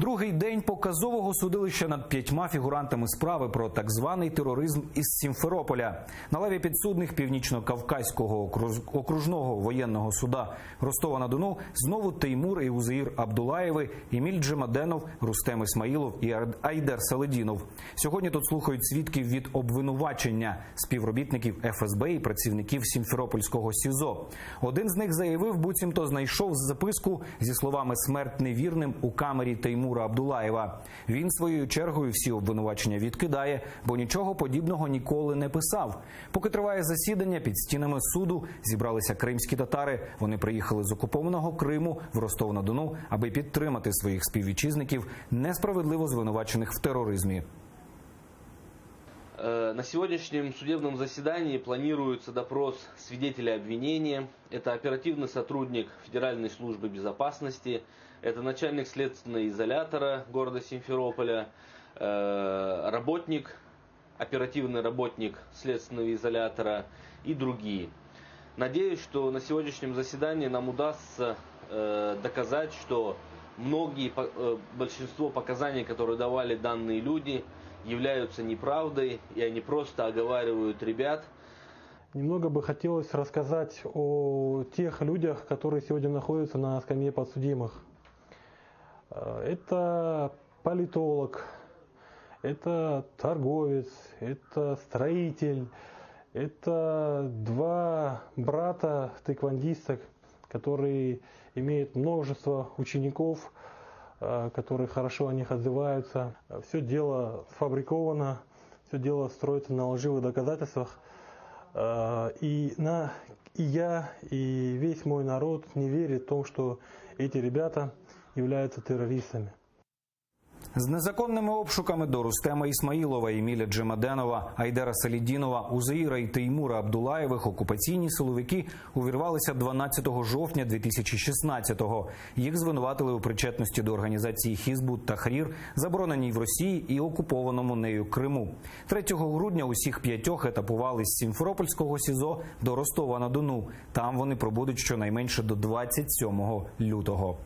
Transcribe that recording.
Другий день показового судилища над 5 фігурантами справи про так званий тероризм із Сімферополя. На лаві підсудних Північно-Кавказького окружного воєнного суда Ростова-на-Дону знову Теймур і Узеїр Абдулаєви, Еміль Джемаденов, Рустем Ісмаїлов і Айдер Саледінов. Сьогодні тут слухають свідків від обвинувачення, співробітників ФСБ і працівників Сімферопольського СІЗО. Один з них заявив, буцімто знайшов записку зі словами «смерть невірним» у камері Теймура Абдулаєва. Він своєю чергою всі обвинувачення відкидає, бо нічого подібного ніколи не писав. Поки триває засідання, під стінами суду зібралися кримські татари. Вони приїхали з окупованого Криму в Ростов-на-Дону, аби підтримати своїх співвітчизників, несправедливо звинувачених в тероризмі. На сегодняшнем судебном заседании планируется допрос свидетеля обвинения. Это оперативный сотрудник Федеральной службы безопасности, это начальник следственного изолятора города Симферополя, оперативный работник следственного изолятора и другие. Надеюсь, что на сегодняшнем заседании нам удастся доказать, что большинство показаний, которые давали данные люди, являются неправдой, и они просто оговаривают ребят. Немного бы хотелось рассказать о тех людях, которые сегодня находятся на скамье подсудимых. Это политолог, это торговец, это строитель, это 2 брата-тэквондиста, которые имеют множество учеников, которые хорошо о них отзываются. Все дело сфабриковано, все дело строится на лживых доказательствах. И я, и весь мой народ не верит в том, что эти ребята являются терористами. З незаконними обшуками до Рустема Ісмаїлова, Еміля Джемаденова, Айдера Саледінова, Узеїра і Теймура Абдулаєвих окупаційні силовики увірвалися 12 жовтня 2016-го. Їх звинуватили у причетності до організації Хізбут Тахрір, забороненій в Росії і окупованому нею Криму. 3 грудня усіх 5 етапували з Сімферопольського СІЗО до Ростова-на-Дону. Там вони пробудуть щонайменше до 27 лютого.